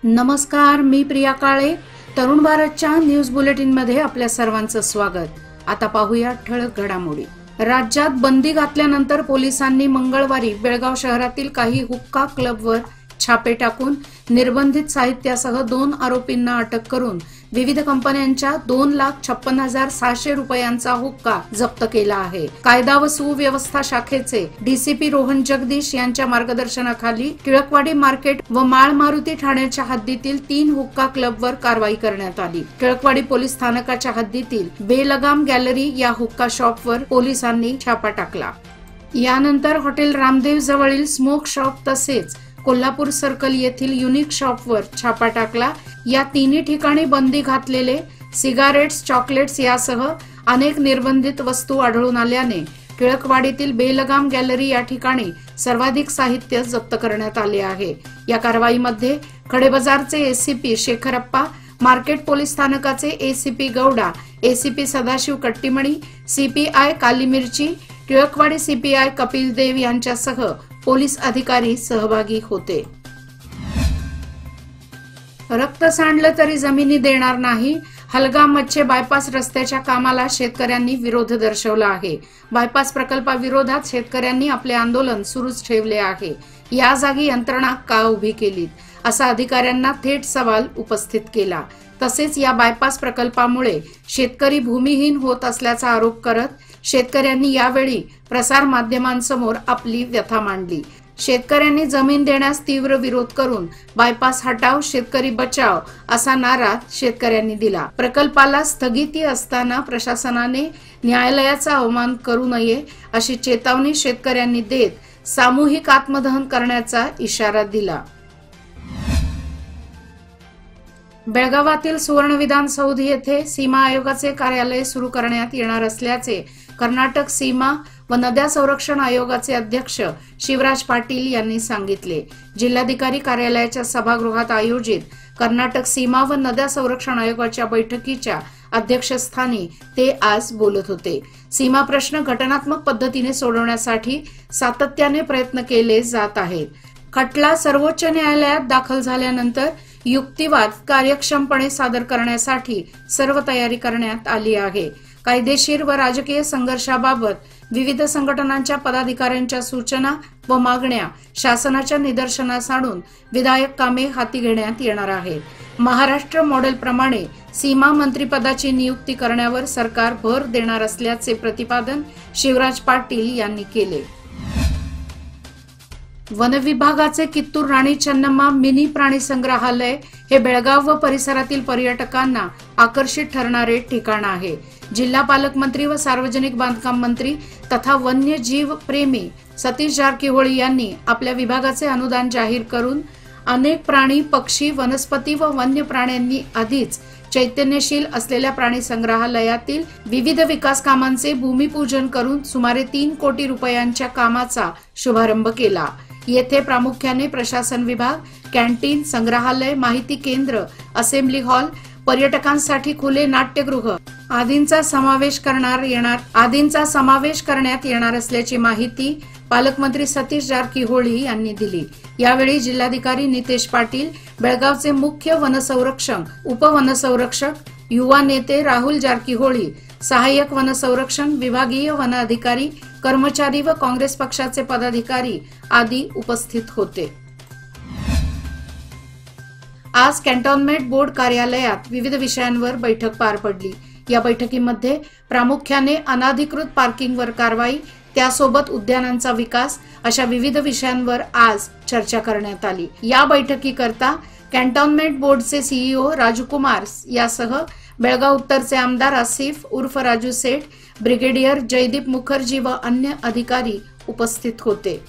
नमस्कार, मी प्रिया काळे. तरुण भारतच्या न्यूज बुलेटिन मध्ये आपल्या सर्वांचं स्वागत. आता पाहूया ठळक घडामोडी. राज्यात बंदी घातल्यानंतर पोलिसांनी मंगळवारी बेळगाव शहरातील काही हुक्का क्लबवर छापे टाकून निर्बंधित साहित्यासह 2 आरोपींना अटक करून विविध कंपन्यांच्या 2,56,600 रुपयांचा हुक्का जप्त केला आहे. कायदा व सुव्यवस्था शाखेचे डीसीपी रोहन जगदीश यांच्या मार्गदर्शनाखाली टिळकवाडी मार्केट व माळ मारुती ठाण्याच्या हद्दीतील 3 हुक्का क्लबवर कारवाई करण्यात आली. टिळकवाडी पोलीस स्थानकाच्या हद्दीतील बेलगाम गॅलरी या हुक्का शॉपवर पोलिसांनी छापा टाकला. यानंतर हॉटेल रामदेव जवळील स्मोक शॉप तसेच कोल्हापूर सर्कल येथील युनिक शॉपवर छापा टाकला. या तिन्ही ठिकाणी बंदी घातलेले सिगारेट्स, चॉकलेट्स यासह अनेक निर्बंधित वस्तू आढळून आल्याने टिळकवाडीतील बेलगाम गॅलरी या ठिकाणी सर्वाधिक साहित्य जप्त करण्यात आले आहे. या कारवाईमध्ये खडेबाजारचे एसीपी शेखरप्पा, मार्केट पोलीस स्थानकाचे ACP Gowda, ACP Sadashiv Kattimani, CPI Kali Mirchi, Tilakwadi CPI Kapil Dev यांच्यासह पोलीस अधिकारी सहभागी होते. रक्त सांडलं तरी जमिनी देणार नाही. हलगाम मच्छे बायपास रस्त्याच्या कामाला शेतकऱ्यांनी विरोध दर्शवला आहे. बायपास प्रकल्पाविरोधात शेतकऱ्यांनी आपले आंदोलन सुरूच ठेवले आहे. या जागी यंत्रणा का उभी केलीत, असा अधिकाऱ्यांना थेट सवाल उपस्थित केला. तसेच या बायपास प्रकल्पामुळे शेतकरी भूमिहीन होत असल्याचा आरोप करत शेतकऱ्यांनी यावेळी प्रसार माध्यमांसमोर आपली व्यथा मांडली. शेतकऱ्यांनी जमीन देण्यास तीव्र विरोध करून बायपास हटाव, शेतकरी बचाव असा नारा शेतकऱ्यांनी दिला. प्रकल्पाला स्थगिती असताना प्रशासनाने न्यायालयाचा अवमान करू नये अशी चेतावणी शेतकऱ्यांनी देत सामूहिक आत्मदहन करण्याचा इशारा दिला. बेळगावातील सुवर्ण विधान सौध येथे सीमा आयोगाचे कार्यालय सुरू करण्यात येणार असल्याचे कर्नाटक सीमा व नद्या संरक्षण आयोगाचे अध्यक्ष शिवराज पाटील यांनी सांगितले. जिल्हाधिकारी कार्यालयाच्या सभागृहात आयोजित कर्नाटक सीमा व नद्या संरक्षण आयोगाच्या बैठकीच्या अध्यक्षस्थानी ते आज बोलत होते. सीमा प्रश्न घटनात्मक पद्धतीने सोडवण्यासाठी सातत्याने प्रयत्न केले जात आहेत. खटला सर्वोच्च न्यायालयात दाखल झाल्यानंतर युक्तिवाद कार्यक्षमपणे सादर करण्यासाठी सर्व तयारी करण्यात आली आहे. कायदेशीर व राजकीय संघर्षाबाबत विविध संघटनांच्या पदाधिकाऱ्यांच्या सूचना व मागण्या शासनाच्या निदर्शनास आणून विधायक कामे हाती घेण्यात येणार आहेत. महाराष्ट्र मॉडेलप्रमाणे सीमा मंत्रिपदाची नियुक्ती करण्यावर सरकार भर देणार असल्याचे प्रतिपादन शिवराज पाटील यांनी केले. वन विभागाचे कित्तूर राणी चन्नम्मा मिनी प्राणी संग्रहालय हे बेळगाव व परिसरातील पर्यटकांना आकर्षित ठरणारे ठिकाण आहे. जिल्हा पालकमंत्री व सार्वजनिक बांधकाम मंत्री तथा वन्यजीव प्रेमी सतीश जारकीहोळी यांनी आपल्या विभागाचे अनुदान जाहीर करून अनेक प्राणी, पक्षी, वनस्पती व वन्य प्राण्यांनी आधीच चैतन्यशील असलेल्या प्राणी संग्रहालयातील विविध विकास कामांचे भूमिपूजन करून सुमारे 3 कोटी रुपयांच्या कामाचा शुभारंभ केला. येथे प्रामुख्याने प्रशासन विभाग, कॅन्टीन, संग्रहालय, माहिती केंद्र, असेंब्ली हॉल, पर्यटकांसाठी खुले नाट्यगृह आदींचा समावेश करण्यात येणार असल्याची माहिती पालकमंत्री सतीश जारकीहोळी यांनी दिली. यावेळी जिल्हाधिकारी नितेश पाटील, बेळगावचे मुख्य वनसंरक्षक, उपवनसंरक्षक, युवा नेते राहुल जारकीहोळी, सहाय्यक वनसंरक्षण विभागीय वन अधिकारी, कर्मचारी व काँग्रेस पक्षाचे पदाधिकारी आदी उपस्थित होते. आज कॅन्टोन्मेंट बोर्ड कार्यालयात विविध विषयांवर बैठक पार पडली. या बैठकीमध्ये प्रामुख्याने अनाधिकृत पार्किंगवर कारवाई, त्यासोबत उद्यानांचा विकास अशा विविध विषयांवर आज चर्चा करण्यात आली. या बैठकीकरता कॅन्टोन्मेंट बोर्डचे सीईओ राजकुमार यासह बेळगाव उत्तरचे आमदार आसिफ उर्फ राजू सेठ, ब्रिगेडियर जयदीप मुखर्जी व अन्य अधिकारी उपस्थित होते.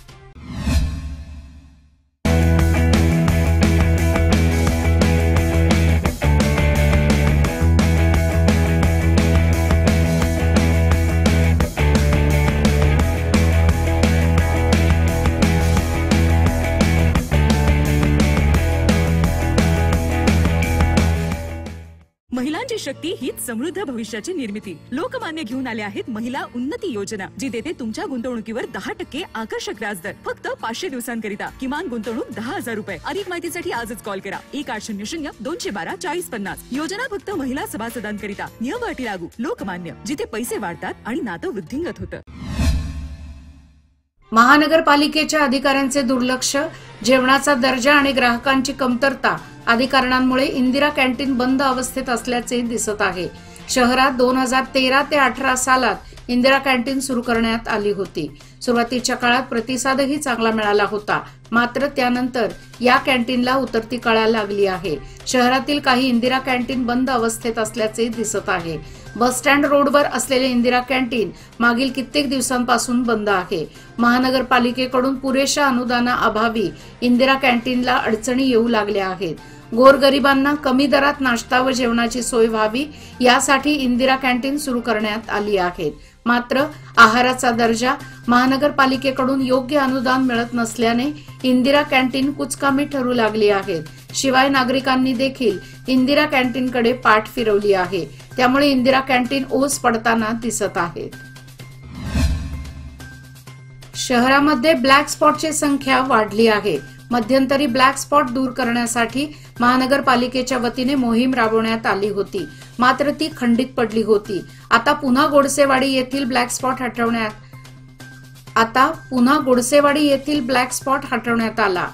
महिलांची शक्ती हीच समृद्ध भविष्याची निर्मिती. लोकमान्य घेऊन आले आहेत महिला उन्नती योजना, जी देते तुमच्या गुंतवणुकीवर 10% आकर्षक व्याजदर फक्त 500 दिवसांकरिता. किमान गुंतवणूक 10,000 रुपये. अधिक माहितीसाठी आजच कॉल करा 1800-212-4050. योजना फक्त महिला सभासदांकरिता. नियम अटी लागू. लोकमान्य, जिथे पैसे वाढतात आणि नातं वृद्धिंगत होतं. महानगरपालिकेच्या अधिकाऱ्यांचे दुर्लक्ष, जेवणाचा दर्जा आणि ग्राहकांची कमतरता आदी कारणांमुळे इंदिरा कॅन्टीन बंद अवस्थेत असल्याचे दिसत आहे. शहरात 2013 ते 18 सालात इंदिरा कॅन्टीन सुरू करण्यात आली होती. सुरुवातीच्या काळात प्रतिसादही चांगला मिळाला होता. मात्र त्यानंतर या कॅन्टीनला उतरती कळा लागली आहे. शहरातील काही इंदिरा कॅन्टीन बंद अवस्थेत असल्याचे दिसत आहे. बस स्टँड रोडवर असलेले इंदिरा कॅन्टीन मागील कित्येक दिवसांपासून बंद आहे. महानगरपालिकेकडून पुरेशा अनुदानाअभावी इंदिरा कॅन्टीनला अडचणी येऊ लागल्या आहेत. गोरगरिबांना कमी दरात नाश्ता व जेवणाची सोय व्हावी यासाठी इंदिरा कॅन्टीन सुरू करण्यात आली आहेत. मात्र आहाराचा दर्जा, महानगरपालिकेकडून योग्य अनुदान मिळत नसल्याने इंदिरा कॅन्टीन कुचकामी ठरू लागली आहेत. शिवाय नागरिकांनी देखील इंदिरा कॅन्टीनकडे पाठ फिरवली आहे. त्यामुळे इंदिरा कॅन्टीन ओस पडताना दिसत आहेत. शहरामध्ये ब्लॅक स्पॉटची संख्या वाढली आहे. मध्यंतरी ब्लॅक स्पॉट दूर करण्यासाठी महानगरपालिकेच्या वतीने मोहीम राबवण्यात आली होती. मात्र ती खंडित पडली होती. आता पुन्हा गोडसेवाडी येथील ब्लॅक स्पॉट हटवण्यात आला.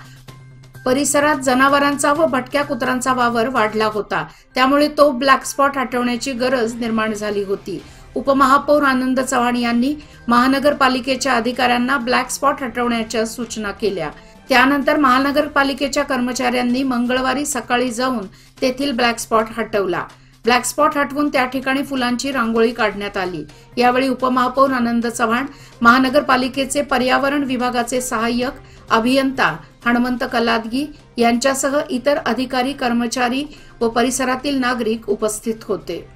परिसरात जनावरांचा व भटक्या कुत्र्यांचा वावर वाढला होता. त्यामुळे तो ब्लॅक स्पॉट हटवण्याची गरज निर्माण झाली होती. उपमहापौर आनंद चव्हाण यांनी महानगरपालिकेच्या अधिकाऱ्यांना ब्लॅक स्पॉट हटवण्याच्या सूचना केल्या. त्यानंतर महानगरपालिकेच्या कर्मचाऱ्यांनी मंगळवारी सकाळी जाऊन तेथील ब्लॅक स्पॉट हटवला. ब्लॅक स्पॉट हटवून त्या ठिकाणी फुलांची रांगोळी काढण्यात आली. यावेळी उपमहापौर आनंद चव्हाण, महानगरपालिकेचे पर्यावरण विभागाचे सहाय्यक अभियंता हनुमंत कलादगी यांच्यासह इतर अधिकारी, कर्मचारी व परिसरातील नागरिक उपस्थित होते.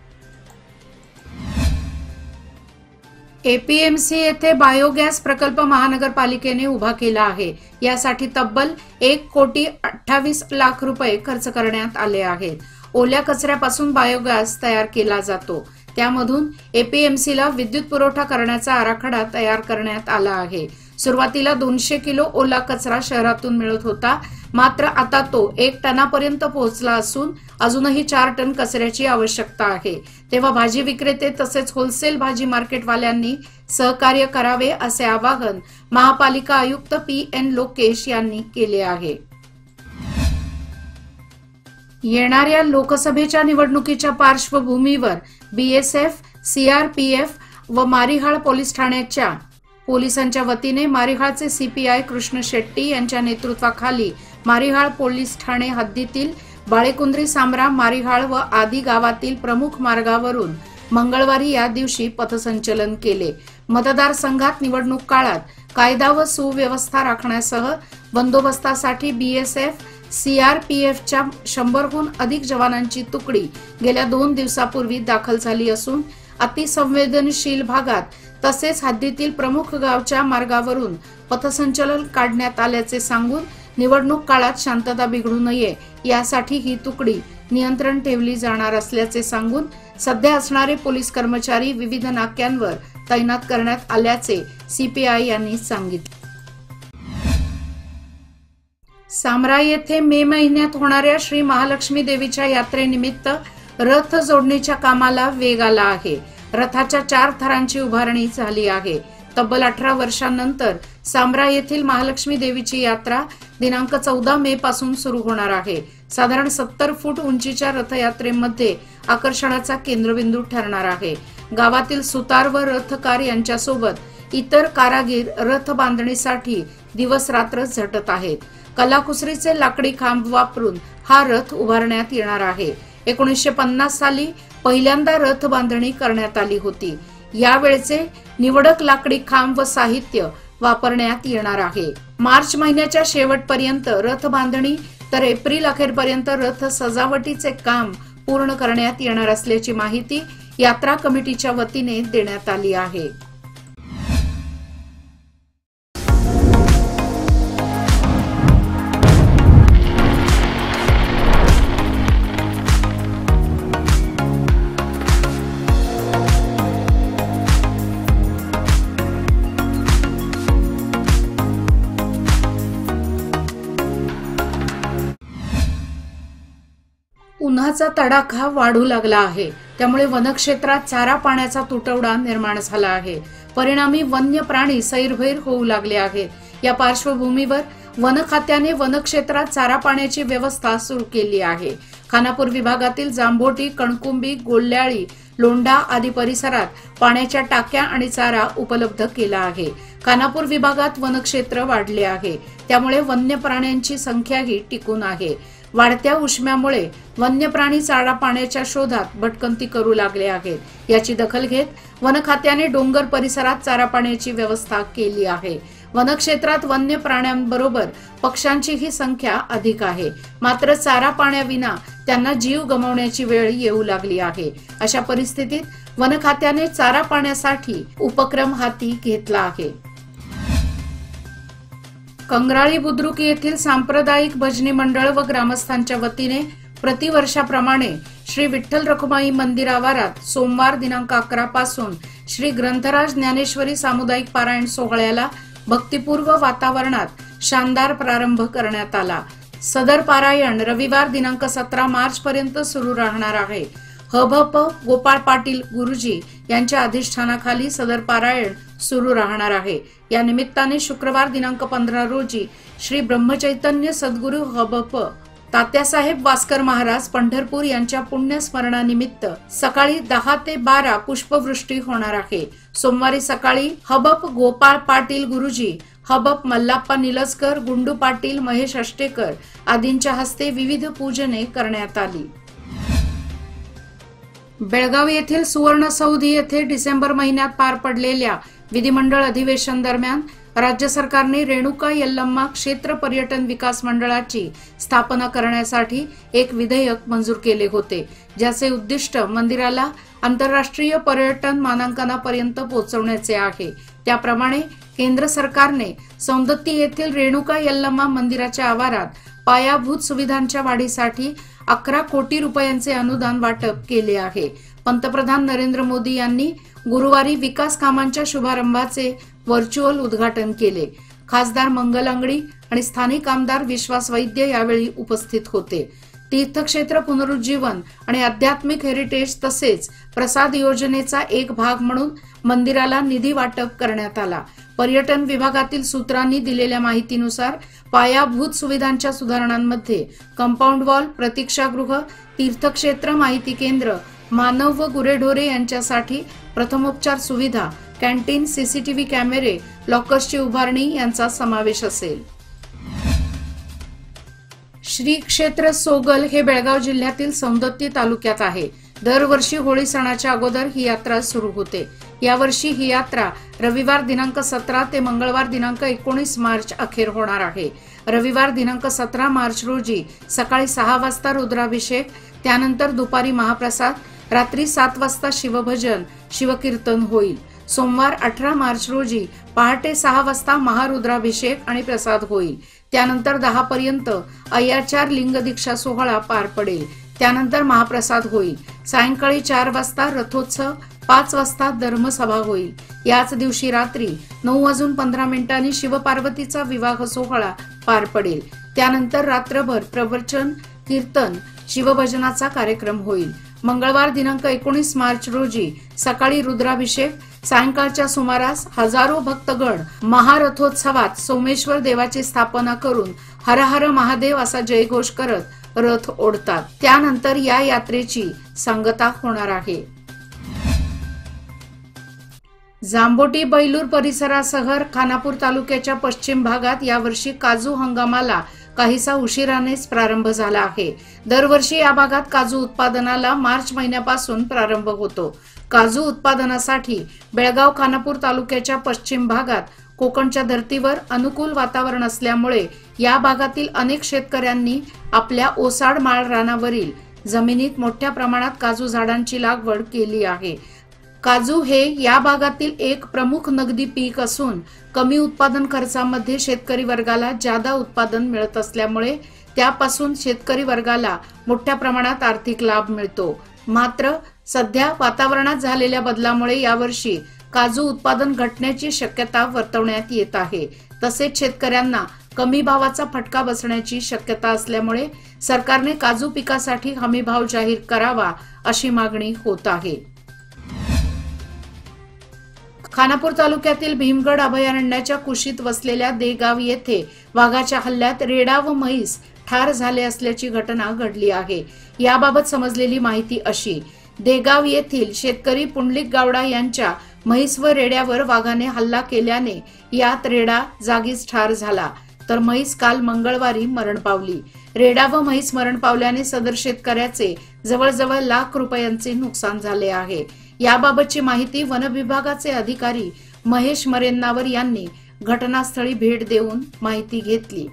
एपीएमसी येथे बायोगॅस प्रकल्प महानगरपालिकेने उभा केला आहे. यासाठी तब्बल 1,28,00,000 रुपये खर्च करण्यात आले आहेत. ओल्या कचऱ्यापासून बायोगॅस तयार केला जातो. त्यामधून एपीएमसीला विद्युत पुरवठा करण्याचा आराखडा तयार करण्यात आला आहे. सुरुवातीला 200 किलो ओला कचरा शहरातून मिळत होता. मात्र आता तो 1 टनापर्यंत पोहोचला असून अजूनही 4 टन कचऱ्याची आवश्यकता आहे. तेव्हा भाजी विक्रेते तसेच होलसेल भाजी मार्केटवाल्यांनी सहकार्य करावे असे आवाहन महापालिका आयुक्त PN लोकेश यांनी केले आहे. येणाऱ्या लोकसभेच्या निवडणुकीच्या पार्श्वभूमीवर BSF, CRPF व मारिहाळ पोलीस ठाण्याच्या पोलिसांच्या वतीने मारिहाळचे CPI कृष्ण शेट्टी यांच्या नेतृत्वाखाली मारिहाळ पोलीस ठाणे हद्दीतील बाळेकुंद्री, सामरा, मारिहाळ व आदी गावातील प्रमुख मार्गावरून मंगळवारी या दिवशी पथसंचलन केले. मतदारसंघात निवडणूक काळात कायदा व सुव्यवस्था राखण्यासह बंदोबस्तासाठी BSF, CRPFच्या 100हून अधिक जवानांची तुकडी गेल्या 2 दिवसापूर्वी दाखल झाली असून अतिसंवेदनशील भागात तसेच हद्दीतील प्रमुख गावच्या मार्गावरून पथसंचलन काढण्यात आल्याचे सांगून निवडणूक काळात शांतता बिघडू नये यासाठी ही तुकडी नियंत्रण ठेवली जाणार असल्याचे सांगून सध्या असणारे पोलीस कर्मचारी विविध नाक्यांवर तैनात करण्यात आल्याचे CPI यांनी सांगितले. सामरा येथे मे महिन्यात होणाऱ्या श्री महालक्ष्मी देवीच्या यात्रेनिमित्त रथ जोडणीच्या कामाला वेग आला आहे. रथाच्या 4 थरांची उभारणी झाली आहे. तब्बल 18 वर्षांनंतर सामरा येथील महालक्ष्मी देवीची यात्रा दिनांक 14 मे पासून सुरू होणार आहे. साधारण 70 फूट उंचीच्या रथयात्रेमध्ये आकर्षणाचा केंद्रबिंदू ठरणार आहे. गावातील सुतार व रथकार यांच्यासोबत इतर कारागीर रथ बांधणीसाठी दिवस रात्र झटत आहेत. कलाकुसरीचे लाकडी खांब वापरून हा रथ उभारण्यात येणार आहे. 1950 साली पहिल्यांदा रथ बांधणी करण्यात आली होती. यावेळचे निवडक लाकडी खांब व साहित्य वापरण्यात येणार आहे. मार्च महिन्याच्या शेवटपर्यंत रथ बांधणी तर एप्रिल अखेरपर्यंत रथ सजावटीचे काम पूर्ण करण्यात येणार असल्याची माहिती यात्रा कमिटीच्या वतीने देण्यात आली आहे. उन्हाचा तडाखा वाढू लागला आहे, त्यामुळे वनक्षेत्रात चारा पाण्याचा तुटवडा निर्माण झाला आहे. परिणामी वन्य प्राणी सैरभैर होऊ लागले आहेत. या पार्श्वभूमीवर वन खात्याने वनक्षेत्रात चारा पाण्याची व्यवस्था सुरू केली आहे. खानापूर विभागातील जांभोटी, कणकुंबी, गोल्याळी, लोंढा आदी परिसरात पाण्याच्या टाक्या आणि चारा उपलब्ध केला आहे. खानापूर विभागात वनक्षेत्र वाढले आहे, त्यामुळे वन्य प्राण्यांची संख्याही टिकून आहे. वाढत्या उष्म्यामुळे वन्य प्राणी चारा पाण्याच्या शोधात भटकंती करू लागले आहेत. याची दखल घेत वन खात्याने डोंगर परिसरात चारा पाण्याची व्यवस्था केली आहे. वनक्षेत्रात वन्य प्राण्यांबरोबर पक्ष्यांचीही संख्या अधिक आहे, मात्र चारा पाण्याविना त्यांना जीव गमावण्याची वेळ येऊ लागली आहे. अशा परिस्थितीत वन खात्याने चारा पाण्यासाठी उपक्रम हाती घेतला आहे. कंगराळी बुद्रुक येथील सांप्रदायिक भजनी मंडळ व ग्रामस्थांच्या वतीने प्रतिवर्षाप्रमाणे श्री विठ्ठल रखुमाई मंदिर आवारात सोमवार दिनांक 11 पासून श्री ग्रंथराज ज्ञानेश्वरी सामुदायिक पारायण सोहळ्याला भक्तिपूर्व वातावरणात शानदार प्रारंभ करण्यात आला. सदर पारायण रविवार दिनांक 17 मार्च पर्यंत सुरू राहणार आहे. हभप गोपाळ पाटील गुरुजी यांच्या अधिष्ठानाखाली सदर पारायण सुरू राहणार आहे. या निमित्ताने शुक्रवार दिनांक 15 रोजी श्री ब्रह्मचैतन्य सद्गुरु हभप तात्यासाहेब वास्कर महाराज पंढरपूर यांच्या पुण्यस्मरणानिमित्त सकाळी 10 ते 12 पुष्पवृष्टी होणार आहे. सोमवारी सकाळी हबप गोपाळ पाटील गुरुजी, हबप मल्लाप्पा निलजकर, गुंडू पाटील, महेश अष्टेकर आदींच्या हस्ते विविध पूजने करण्यात आली. बेळगाव येथील सुवर्ण सौधी येथे डिसेंबर महिन्यात पार पडलेल्या विधिमंडळ अधिवेशन दरम्यान राज्य सरकारने रेणुका यल्लम्मा क्षेत्र पर्यटन विकास मंडळाची स्थापना करण्यासाठी एक विधेयक मंजूर केले होते, ज्याचे उद्दिष्ट मंदिराला आंतरराष्ट्रीय पर्यटन मानांकनापर्यंत पोहोचवण्याचे आहे. त्याप्रमाणे केंद्र सरकारने सौंदत्ती येथील रेणुका यल्लम्मा मंदिराच्या आवारात पायाभूत सुविधांच्या वाढीसाठी 11 कोटी रुपयांचे अनुदान वाटप केले आहे. पंतप्रधान नरेंद्र मोदी यांनी गुरुवारी विकास कामांच्या शुभारंभाचे व्हर्च्युअल उद्घाटन केले. खासदार मंगल अंगडी आणि स्थानिक आमदार विश्वास वैद्य यावेळी उपस्थित होते. तीर्थक्षेत्र पुनरुज्जीवन आणि आध्यात्मिक हेरिटेज तसेच प्रसाद योजनेचा एक भाग म्हणून मंदिराला निधी वाटप करण्यात आला. पर्यटन विभागातील सूत्रांनी दिलेल्या माहितीनुसार पायाभूत सुविधांच्या सुधारणांमध्ये कंपाऊंड वॉल, प्रतीक्षागृह, तीर्थक्षेत्र माहिती केंद्र, मानव व गुरेढोरे यांच्यासाठी प्रथमोपचार सुविधा, कॅन्टीन, सीसीटीव्ही कॅमेरे, लॉकर्सची उभारणी यांचा समावेश असेल. श्री क्षेत्र सोगल हे बेळगाव जिल्ह्यातील सौंदत्ती तालुक्यात आहे. दरवर्षी होळी सणाच्या अगोदर ही यात्रा सुरू होते. यावर्षी ही यात्रा रविवार दिनांक 17 ते मंगळवार दिनांक 19 मार्च अखेर होणार आहे. रविवार दिनांक 17 मार्च रोजी सकाळी 6 वाजता रुद्राभिषेक, त्यानंतर दुपारी महाप्रसाद, रात्री 7 वाजता शिवभजन, शिवकीर्तन होईल. सोमवार 18 मार्च रोजी पहाटे 6 वाजता महारुद्राभिषेक आणि प्रसाद होईल. त्यानंतर 10 पर्यंत अय्याचार लिंग दीक्षा सोहळा पार पडेल. त्यानंतर महाप्रसाद होईल. सायंकाळी 4 वाजता रथोत्सव, 5 वाजता धर्मसभा होईल. याच दिवशी रात्री 9:15 शिवपार्वतीचा विवाह सोहळा पार पडेल. त्यानंतर रात्रभर प्रवचन, कीर्तन, शिवभजनाचा कार्यक्रम होईल. मंगळवार दिनांक 19 मार्च रोजी सकाळी रुद्राभिषेक, सायंकाळच्या सुमारास हजारो भक्तगण महारथोत्सवात सोमेश्वर देवाची स्थापना करून हर हर महादेव असा जयघोष करत रथ ओढतात. त्यानंतर या यात्रेची सांगता होणार आहे. जांभोटी बैलूर परिसरासह खानापूर तालुक्याच्या पश्चिम भागात यावर्षी काजू हंगामाला काहीसा उशिरानेच प्रारंभ झाला आहे. दरवर्षी या भागात काजू उत्पादनाला मार्च महिन्यापासून प्रारंभ होतो. काजू उत्पादनासाठी बेळगाव खानापूर तालुक्याच्या पश्चिम भागात कोकणच्या धर्तीवर अनुकूल वातावरण असल्यामुळे या भागातील अनेक शेतकऱ्यांनी आपल्या ओसाड माळ रानावरील जमिनीत मोठ्या प्रमाणात काजू झाडांची लागवड केली आहे. काजू हे या भागातील एक प्रमुख नगदी पीक असून कमी उत्पादन खर्चामध्ये शेतकरी वर्गाला जादा उत्पादन मिळत असल्यामुळे त्यापासून शेतकरी वर्गाला मोठ्या प्रमाणात आर्थिक लाभ मिळतो. मात्र सध्या वातावरणात झालेल्या बदलामुळे यावर्षी काजू उत्पादन घटण्याची शक्यता वर्तवण्यात येत आहे. तसेच शेतकऱ्यांना कमी भावाचा फटका बसण्याची शक्यता असल्यामुळे सरकारने काजू पिकासाठी हमी भाव जाहीर करावा अशी मागणी होत आहे. खानापूर तालुक्यातील भीमगड अभयारण्याच्या कुशीत वसलेल्या देगाव येथे वाघाच्या हल्ल्यात रेडा व म्हैस ठार झाले असल्याची घटना घडली आहे. याबाबत समजलेली माहिती अशी: देगाव येथील शेतकरी पुंडलिक गावडा यांच्या म्हैस व रेड्यावर वाघाने हल्ला केल्याने यात रेडा जागीच ठार झाला, तर म्हैस काल मंगळवारी मरण पावली. रेडा व म्हैस मरण पावल्याने सदर शेतकऱ्याचे जवळजवळ लाख रुपयांचे नुकसान झाले आहे. याबाबतची माहिती वन विभागाचे अधिकारी महेश मरेन्नावर यांनी घटनास्थळी भेट देऊन माहिती घेतली.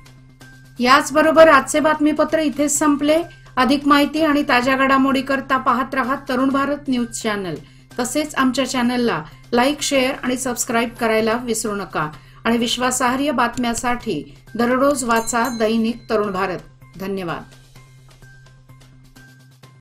याचबरोबर आजचे बातमीपत्र इथेच संपले. अधिक माहिती आणि ताज्या घडामोडी करता पाहत रहा तरुण भारत न्यूज चॅनल. तसेच आमच्या चॅनलला लाईक, शेअर आणि सबस्क्राईब करायला विसरू नका. आणि विश्वासार्ह बातम्यांसाठी दररोज वाचा दैनिक तरुण भारत. धन्यवाद.